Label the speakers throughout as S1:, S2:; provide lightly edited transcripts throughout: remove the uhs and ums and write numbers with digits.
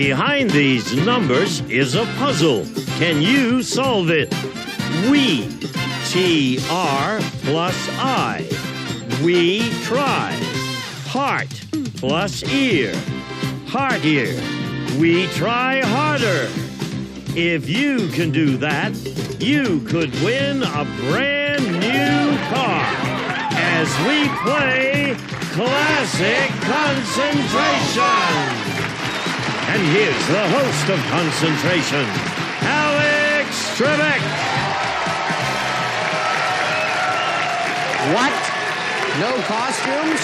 S1: Behind these numbers is a puzzle. Can you solve it? We, T-R plus I. We try. Heart plus ear. Heart ear. We try harder. If you can do that, you could win a brand new car as we play Classic Concentration. And here's the host of Concentration, Alex Trebek.
S2: What? No costumes?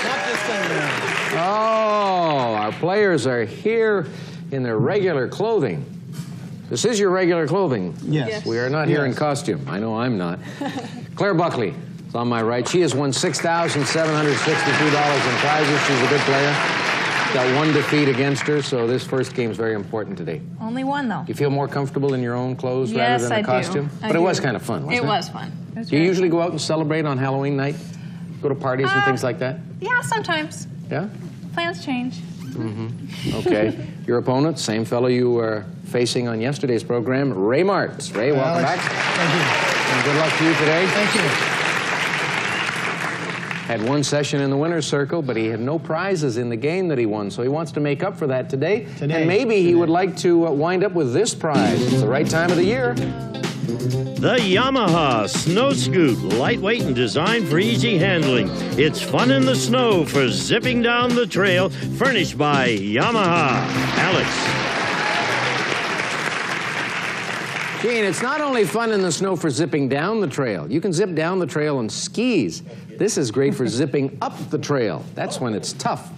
S3: Not this time around.
S2: Oh, our players are here in their regular clothing. This is your regular clothing.
S3: Yes.
S2: We are not here in costume. I know I'm not. Claire Buckley is on my right. She has won $6,762 in prizes. She's a good player. Got one defeat against her, so this first game is very important today.
S4: Only one, though.
S2: Do you feel more comfortable in your own clothes rather than the costume?
S4: I
S2: But
S4: do.
S2: it was kind of fun, wasn't it?
S4: It was fun. It was
S2: Do you
S4: very
S2: usually
S4: fun.
S2: go out and celebrate on Halloween night? Go to parties and things like that?
S4: Yeah, sometimes.
S2: Yeah?
S4: Plans change.
S2: Okay. Your opponent, same fellow you were facing on yesterday's program, Ray Martz. Ray, welcome back.
S3: Thank you.
S2: And good luck to you today.
S3: Thank you.
S2: Had one session in the winner's circle, but he had no prizes in the game that he won, so he wants to make up for that today. And maybe he would like to wind up with this prize. It's the right time of the year.
S1: The Yamaha Snow Scoot, lightweight and designed for easy handling. It's fun in the snow for zipping down the trail, furnished by Yamaha. Alex.
S2: Gene, it's not only fun in the snow for zipping down the trail. You can zip down the trail on skis. This is great for zipping up the trail. That's when it's tough.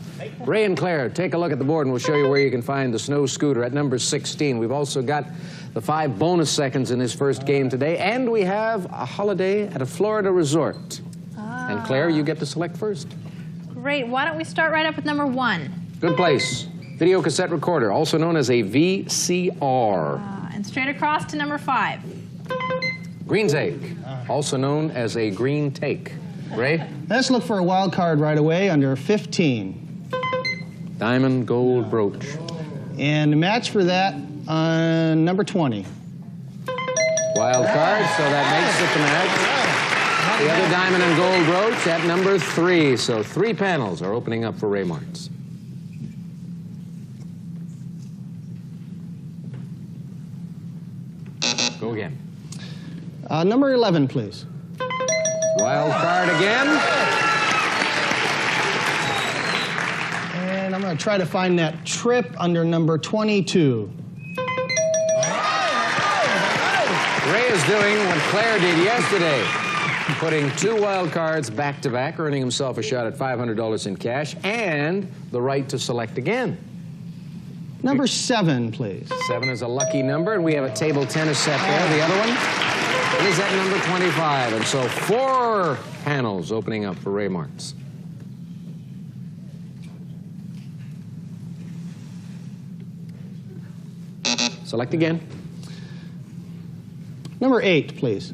S2: Ray and Claire, take a look at the board and we'll show you where you can find the snow scooter at number 16. We've also got the 5 bonus seconds in this first game today, and we have a holiday at a Florida resort. And Claire, you get to select first.
S4: Great. Why don't we start right up with number 1?
S2: Good place. Video cassette recorder, also known as a VCR.
S4: And straight across to number 5.
S2: Green take, also known as a green take. Ray?
S3: Let's look for a wild card right away under 15.
S2: Diamond gold brooch.
S3: And the match for that on number 20.
S2: Wild card, so that makes it the match. The other diamond and gold brooch at number 3. So 3 panels are opening up for Ray Martz. Go again.
S3: Number 11, please.
S2: Wild card again.
S3: And I'm going to try to find that trip under number 22.
S2: Ray is doing what Claire did yesterday, putting 2 wild cards back to back, earning himself a shot at $500 in cash and the right to select again.
S3: Number 7, please.
S2: 7 is a lucky number, and we have a table tennis set there. The other one is at number 25, and so 4 panels opening up for Ray Martz. Select again.
S3: Number 8, please.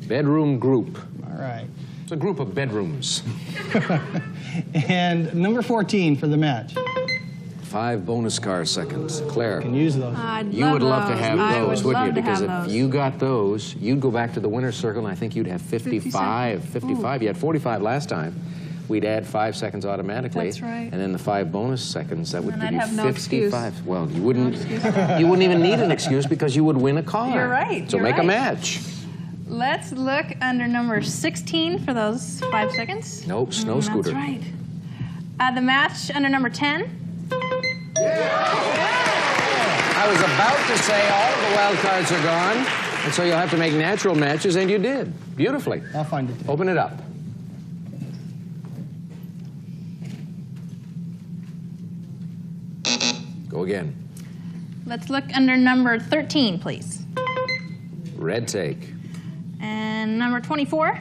S2: Bedroom group.
S3: All right.
S2: It's a group of bedrooms.
S3: And number 14 for the match.
S2: 5 bonus car seconds. Claire,
S3: Can use those.
S2: you would love to have
S4: I
S2: those,
S4: would
S2: wouldn't you?
S4: love to
S2: Because
S4: have
S2: if
S4: those.
S2: you got those, you'd go back to the winner's circle, and I think you'd have 55. 55. You had 45 last time. We'd add 5 seconds automatically.
S4: That's right.
S2: And then the 5 bonus seconds, that would
S4: And
S2: give
S4: I'd
S2: you
S4: have no
S2: 55.
S4: excuse.
S2: Well, you wouldn't even need an excuse because you would win a car.
S4: You're right,
S2: So
S4: you're
S2: make a
S4: right.
S2: match.
S4: Let's look under number 16 for those 5 seconds.
S2: Nope, snow scooter.
S4: That's right. The match under number 10.
S2: I was about to say all of the wild cards are gone, and so you'll have to make natural matches, and you did. Beautifully.
S3: I'll find it.
S2: Open it up. Go again.
S4: Let's look under number 13, please.
S2: Red take.
S4: And number 24.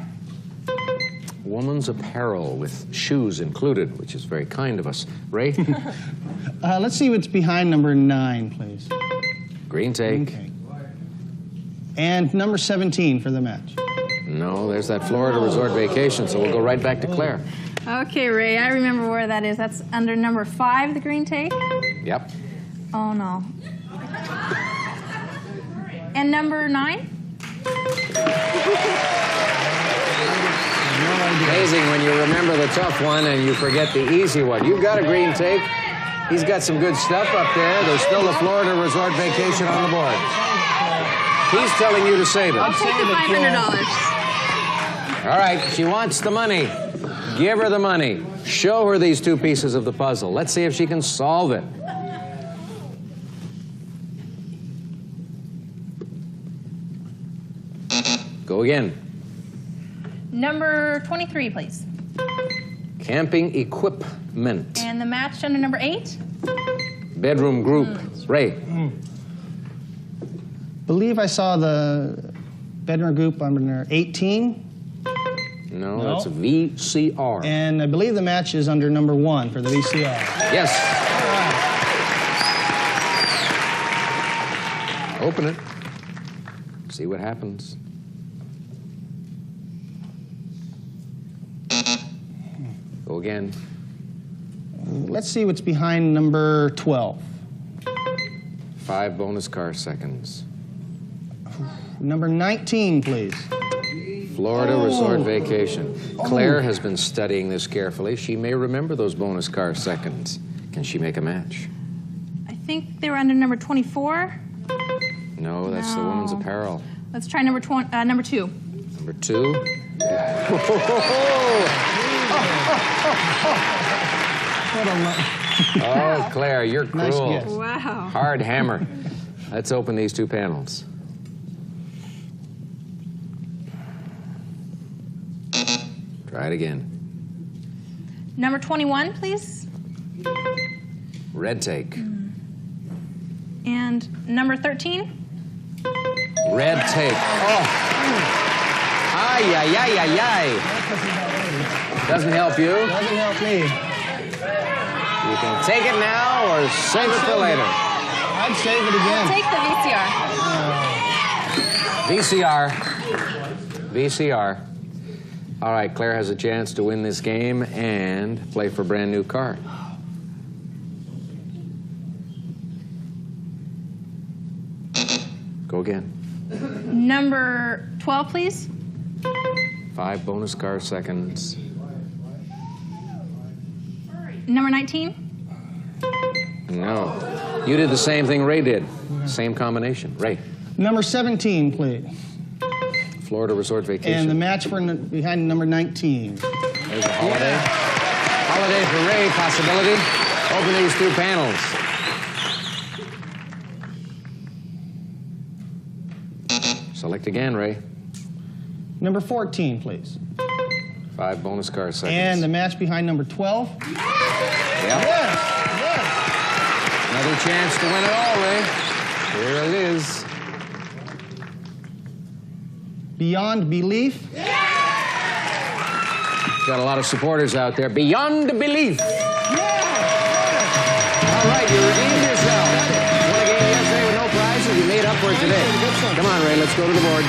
S2: Woman's apparel with shoes included, which is very kind of us. Ray?
S3: Let's see what's behind number 9, please.
S2: Green take.
S3: Okay. And number 17 for the match.
S2: No, there's that Florida resort vacation, so we'll go right back to Claire.
S4: Okay, Ray, I remember where that is. That's under number 5, the green take.
S2: Yep.
S4: Oh, no. And number 9?
S2: Amazing when you remember the tough one and you forget the easy one. You've got a green tape. He's got some good stuff up there. There's still the Florida Resort Vacation on the board. He's telling you to save it.
S4: I'll take the $500.
S2: All right, she wants the money. Give her the money. Show her these 2 pieces of the puzzle. Let's see if she can solve it. Go again.
S4: Number 23, please.
S2: Camping equipment.
S4: And the match under number 8?
S2: Bedroom group. Ray.
S3: Believe I saw the bedroom group under 18.
S2: No, that's a VCR.
S3: And I believe the match is under number 1 for the VCR.
S2: Yes. Open it. See what happens. Go again.
S3: Let's see what's behind number 12.
S2: 5 bonus car seconds.
S3: Number 19, please.
S2: Florida Resort Vacation. Claire has been studying this carefully. She may remember those bonus car seconds. Can she make a match?
S4: I think they were under number 24.
S2: No, that's the woman's apparel.
S4: Let's try number 2.
S2: Number 2. Oh, Claire, you're cruel.
S3: Nice guess.
S4: Wow.
S2: Hard hammer. Let's open these 2 panels. Try it again.
S4: Number 21, please.
S2: Red take.
S4: And number 13.
S2: Red take. Oh. Ay, ay, ay, ay, ay. Doesn't help you.
S3: Doesn't help me.
S2: You can take it now or save it for later.
S3: I'd save it again.
S4: Take the VCR.
S2: VCR. All right, Claire has a chance to win this game and play for a brand new car. Go again.
S4: Number 12, please.
S2: 5 bonus car seconds.
S4: Number 19.
S2: No. You did the same thing Ray did. Same combination. Ray.
S3: Number 17, please.
S2: Florida Resort Vacation.
S3: And the match for behind number 19.
S2: There's a holiday. Holiday for Ray possibility. Open these 2 panels. Select again, Ray.
S3: Number 14, please.
S2: 5 bonus car seconds.
S3: And the match behind number 12.
S2: Yep.
S3: Yes.
S2: Another chance to win it all, Ray. Here it is.
S3: Beyond belief.
S2: Got a lot of supporters out there. Beyond belief. All right, you redeemed yourself. Won a game yesterday with no prizes. You made up for it today. Come on, Ray, let's go to the board.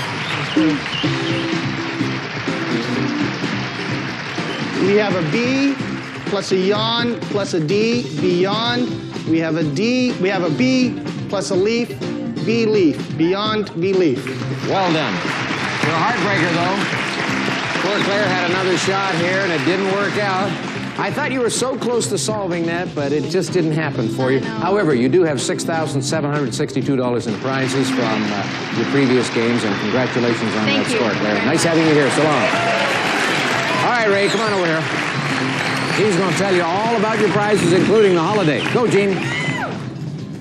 S3: We have a B plus a yawn plus a D, beyond. We have a D, we have a B plus a leaf, B leaf, beyond belief.
S2: Well done. You're a heartbreaker, though. Poor Claire had another shot here, and it didn't work out. I thought you were so close to solving that, but it just didn't happen for you. However, you do have $6,762 in prizes from your previous games, and congratulations on that score, Claire. Nice having you here. So long. All right, Ray, come on over here. He's going to tell you all about your prizes, including the holiday. Go, Gene.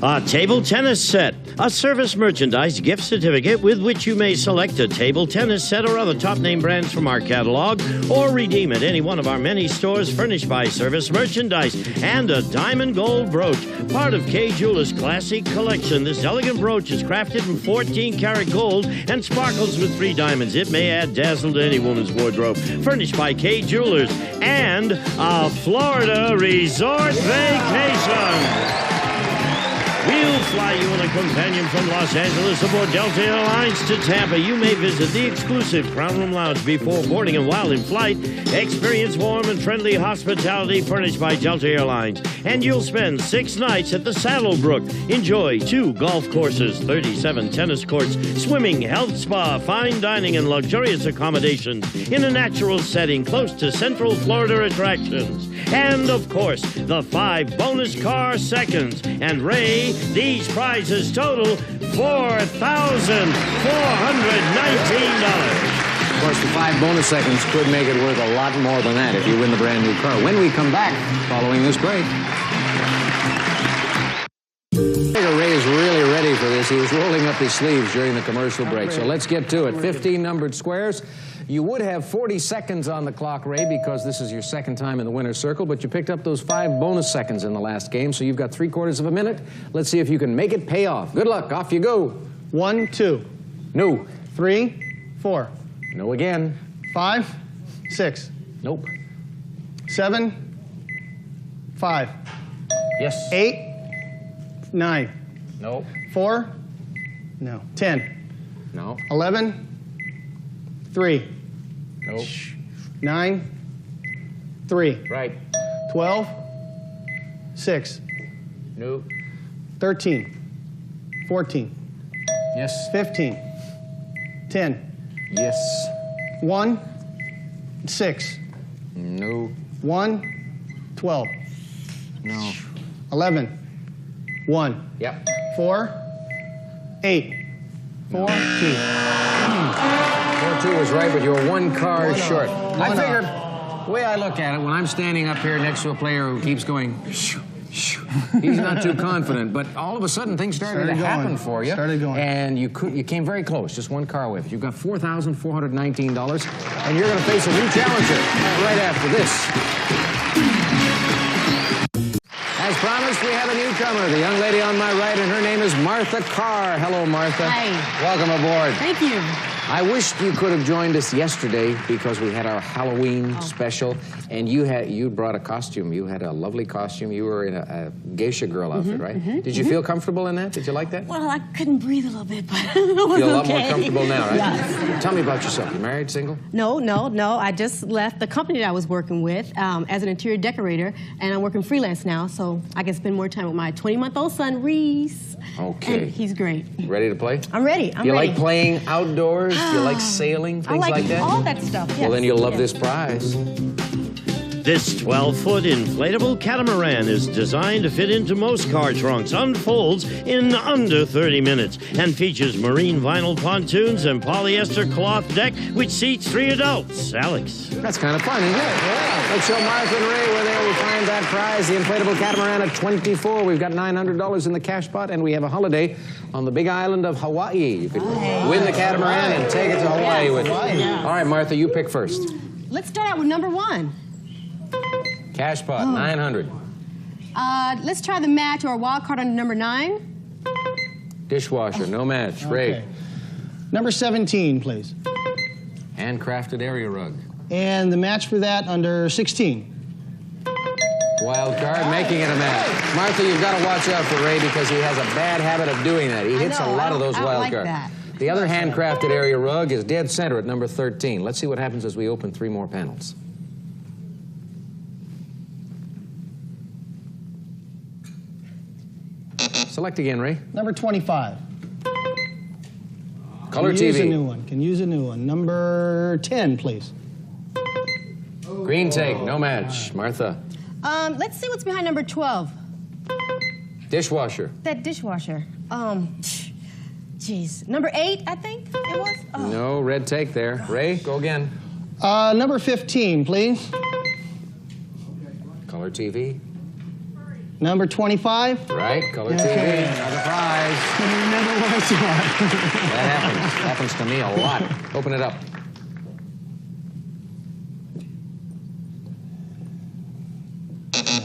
S1: A table tennis set, a service merchandise gift certificate with which you may select a table tennis set or other top name brands from our catalog, or redeem at any one of our many stores furnished by Service Merchandise, and a diamond gold brooch, part of Kay Jewelers' classic collection. This elegant brooch is crafted in 14-karat gold and sparkles with 3 diamonds. It may add dazzle to any woman's wardrobe. Furnished by Kay Jewelers and a Florida Resort Vacation. We'll fly you and a companion from Los Angeles aboard Delta Airlines to Tampa. You may visit the exclusive Crown Room Lounge before boarding and while in flight. Experience warm and friendly hospitality furnished by Delta Airlines. And you'll spend 6 nights at the Saddlebrook. Enjoy 2 golf courses, 37 tennis courts, swimming, health spa, fine dining, and luxurious accommodations in a natural setting close to Central Florida attractions. And, of course, the 5 bonus car seconds. And, Ray, these prizes total $4,419.
S2: Of course, the 5 bonus seconds could make it worth a lot more than that if you win the brand new car. When we come back, following this break. Ray is really ready for this. He was rolling up his sleeves during the commercial break. So let's get to it. 15 numbered squares. You would have 40 seconds on the clock, Ray, because this is your second time in the winner's circle, but you picked up those 5 bonus seconds in the last game, so you've got 3/4 of a minute. Let's see if you can make it pay off. Good luck. Off you go.
S3: 1, 2.
S2: No.
S3: 3, 4.
S2: No again.
S3: 5, 6.
S2: Nope.
S3: 7, 5.
S2: Yes.
S3: 8, 9.
S2: No.
S3: 4, no. 10.
S2: No.
S3: 11, 3.
S2: No.
S3: 9, 3.
S2: Right.
S3: 12, 6.
S2: No.
S3: 13, 14,
S2: Yes.
S3: 15, 10.
S2: Yes.
S3: 1, 6.
S2: No.
S3: 1, 12.
S2: No.
S3: 11, 1.
S2: Yep.
S3: 4, 8. 4, 2.
S2: 4-2 was right, but you're 1 car short. I
S3: One
S2: figured, the way I look at it, when I'm standing up here next to a player who keeps going, shoo, shoo, he's not too confident, but all of a sudden things started to happen for you.
S3: Started going.
S2: And you came very close, just 1 car away. You've got $4,419, and you're going to face a new challenger right after this. As promised, we have a newcomer, the young lady on my right, and her name is Martha Carr. Hello, Martha.
S5: Hi.
S2: Welcome aboard.
S5: Thank you.
S2: I wished you could have joined us yesterday because we had our Halloween special, and you brought a costume. You had a lovely costume. You were in a geisha girl outfit, right? Did you feel comfortable in that? Did you like that?
S5: Well, I couldn't breathe a little bit, but it was
S2: Feel a lot
S5: okay.
S2: more comfortable now, right?
S5: Yes.
S2: Tell me about yourself. You married, single?
S5: No. I just left the company that I was working with as an interior decorator, and I'm working freelance now, so I can spend more time with my 20-month-old son, Reese.
S2: Okay.
S5: And he's great.
S2: Ready to play?
S5: I'm ready.
S2: Do you like playing outdoors? Do you like sailing, things
S5: I like
S2: that?
S5: all that stuff, yes.
S2: Well, then you'll love
S5: yes.
S2: this prize.
S1: This 12-foot inflatable catamaran is designed to fit into most car trunks, unfolds in under 30 minutes, and features marine vinyl pontoons and polyester cloth deck, which seats 3 adults. Alex.
S2: That's kind of fun, isn't it? Yeah. Let's show Martha and Ray where they will find that prize, the inflatable catamaran at 24. We've got $900 in the cash pot, and we have a holiday on the big island of Hawaii. You could win the catamaran and take it to Hawaii with you.
S5: Yeah.
S2: All right, Martha, you pick first.
S5: Let's start out with number 1.
S2: Cash pot, 900.
S5: Let's try the match or wild card on number 9.
S2: Dishwasher, no match. Ray.
S3: Okay. Number 17, please.
S2: Handcrafted area rug.
S3: And the match for that under 16.
S2: Wild card, making it a match. Martha, you've got to watch out for Ray because he has a bad habit of doing that. He hits a lot of those wild
S5: like
S2: cards.
S5: that.
S2: The other handcrafted area rug is dead center at number 13. Let's see what happens as we open 3 more panels. Select again, Ray.
S3: Number 25.
S2: Color
S3: Can use a
S2: TV.
S3: new one. Can use a new one. Number 10, please.
S2: Green take, no match. Martha.
S5: Let's see what's behind number 12.
S2: Dishwasher.
S5: That dishwasher. Geez. Number 8, I think it was? Oh.
S2: No, red take there. Ray, go again.
S3: Number 15, please.
S2: Color TV.
S3: Number 25.
S2: Right, color
S3: Okay.
S2: TV. Another prize.
S3: Never was one.
S2: That happens to me a lot. Open it up.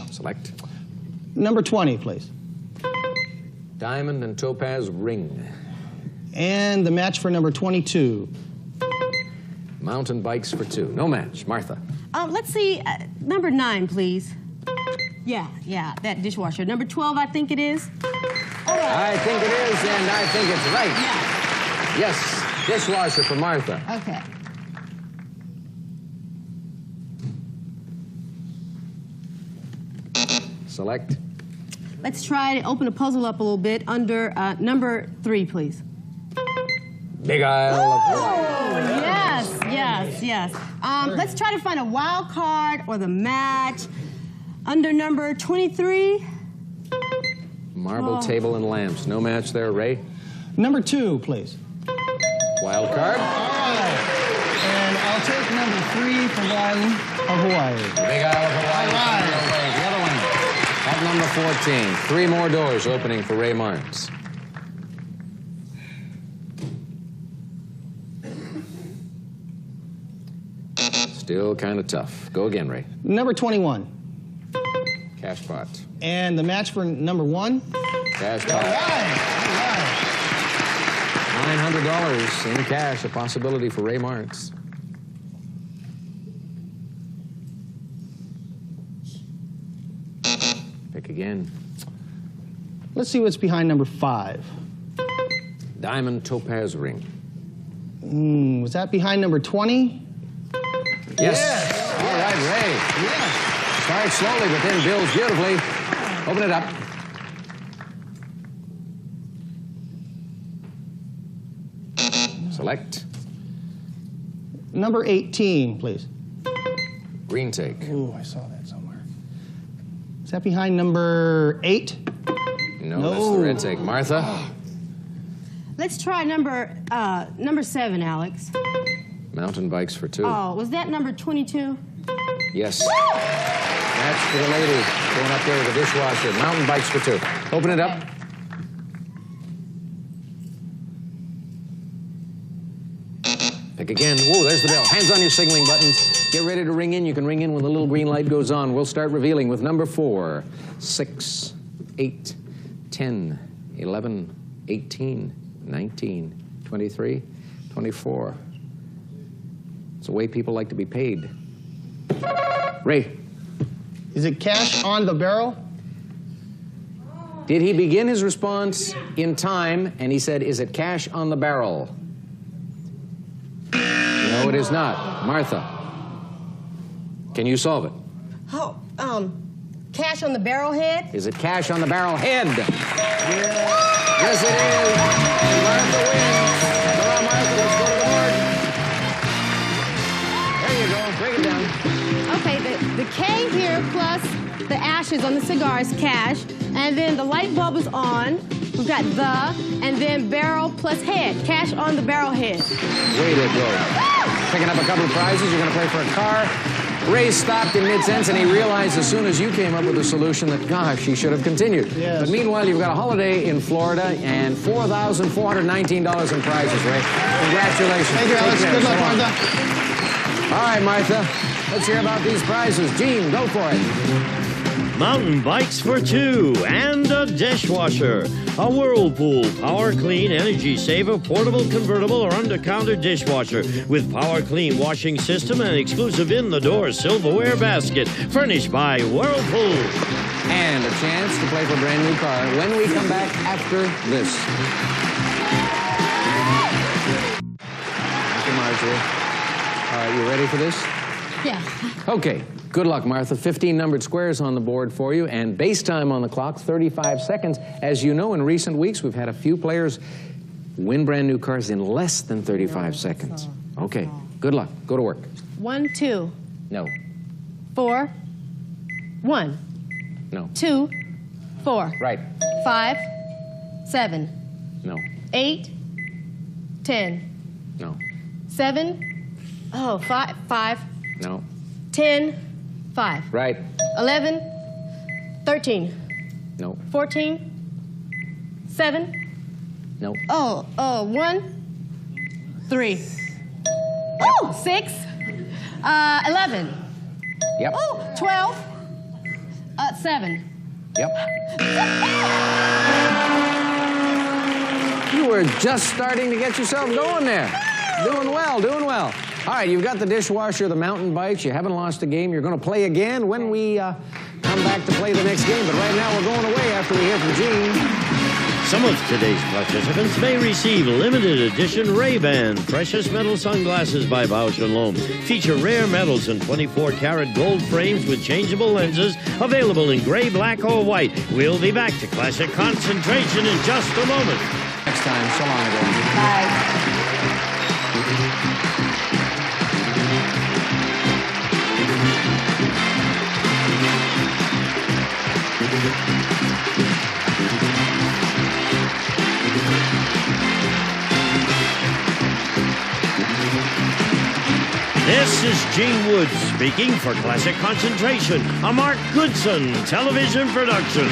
S2: Select.
S3: Number 20, please.
S2: Diamond and topaz ring.
S3: And the match for number 22.
S2: Mountain bikes for 2. No match. Martha.
S5: Let's see, number 9, please. Yeah, that dishwasher. Number 12, I think it is.
S2: I think it is, and I think it's right.
S5: Yeah.
S2: Yes, dishwasher for Martha.
S5: Okay.
S2: Select.
S5: Let's try to open the puzzle up a little bit under number 3, please.
S2: Big Isle of Hawaii.
S5: Yes. Let's try to find a wild card or the match under number 23.
S2: Marble table and lamps. No match there, Ray.
S3: Number 2, please.
S2: Wild card.
S3: All right. And I'll take number 3 for Isle of Hawaii.
S2: Big Isle of Hawaii.
S3: All right.
S2: The other one. At number 14. 3 more doors opening for Ray Martins. Still kind of tough. Go again, Ray.
S3: Number 21.
S2: Cash pot.
S3: And the match for number 1.
S2: Cash
S3: All
S2: pot.
S3: right.
S2: $900 in cash, a possibility for Ray Martins. Pick again.
S3: Let's see what's behind number 5.
S2: Diamond topaz ring.
S3: Was that behind number 20?
S2: Yes. All right, Ray.
S3: Yes.
S2: Start slowly, but then builds beautifully. Open it up. Select.
S3: Number 18, please.
S2: Green take.
S3: Ooh, I saw that somewhere. Is that behind number 8?
S2: No, that's the red take. Martha.
S5: Let's try number 7, Alex.
S2: Mountain bikes for 2.
S5: Oh, was that number 22?
S2: Yes. That's for the lady going up there with the dishwasher. Mountain bikes for 2. Open it up. Pick again. Whoa, there's the bell. Hands on your signaling buttons. Get ready to ring in. You can ring in when the little green light goes on. We'll start revealing with number 4, 6, 8, 10, 11, 18, 19, 23, 24. It's the way people like to be paid. Ray.
S3: Is it cash on the barrel?
S2: Did he begin his response in time and he said, is it cash on the barrel? No, it is not. Martha, can you solve it?
S5: Oh, cash on the barrel head?
S2: Is it cash on the barrel head? Yes, it is. And Martha wins. Come on, Martha, let's go to the board. There you go. Break it down.
S5: Okay, the K here plus the ashes on the cigar is cash, and then the light bulb is on. We've got the, and then barrel plus head. Cash on the barrel head.
S2: Way to go. Picking up a couple of prizes. You're going to play for a car. Ray stopped in mid-sentence, and he realized as soon as you came up with a solution that, gosh, he should have continued.
S3: Yes.
S2: But meanwhile, you've got a holiday in Florida and $4,419 in prizes, Ray. Congratulations.
S3: Thank you, Alex. Good luck, Martha.
S2: All right, Martha. Let's hear about these prizes. Gene, go for it.
S1: Mountain bikes for 2 and a dishwasher. A Whirlpool Power Clean Energy Saver portable, convertible, or under-counter dishwasher with Power Clean washing system and exclusive in-the-door silverware basket, furnished by Whirlpool.
S2: And a chance to play for a brand new car when we come back after this. Thank you, Marjorie. All right, you ready for this?
S5: Yeah.
S2: Okay. Good luck, Martha. 15 numbered squares on the board for you, and base time on the clock, 35 seconds. As you know, in recent weeks, we've had a few players win brand new cars in less than 35 seconds. Okay, good luck. Go to work.
S5: 1, 2.
S2: No.
S5: 4. 1.
S2: No.
S5: 2. 4.
S2: Right.
S5: 5. 7.
S2: No.
S5: 8. 10.
S2: No.
S5: 7. Oh, 5. 5.
S2: No.
S5: 10. 5.
S2: Right.
S5: 11. 13.
S2: No.
S5: 14. 7.
S2: No.
S5: 1. 3. Oh, 6. 11.
S2: Yep.
S5: Oh, 12. 7.
S2: Yep. You were just starting to get yourself going there. Doing well, doing well. All right, you've got the dishwasher, the mountain bikes. You haven't lost a game. You're going to play again when we come come back to play the next game, but right now we're going away after we hear from Gene.
S1: Some of today's participants may receive limited edition Ray-Ban precious metal sunglasses by Bausch & Lomb. Feature rare metals and 24-karat gold frames with changeable lenses, available in gray, black, or white. We'll be back to Classic Concentration in just a moment.
S2: Next time, so long ago.
S5: Bye.
S1: This is Gene Woods speaking for Classic Concentration, a Mark Goodson television production.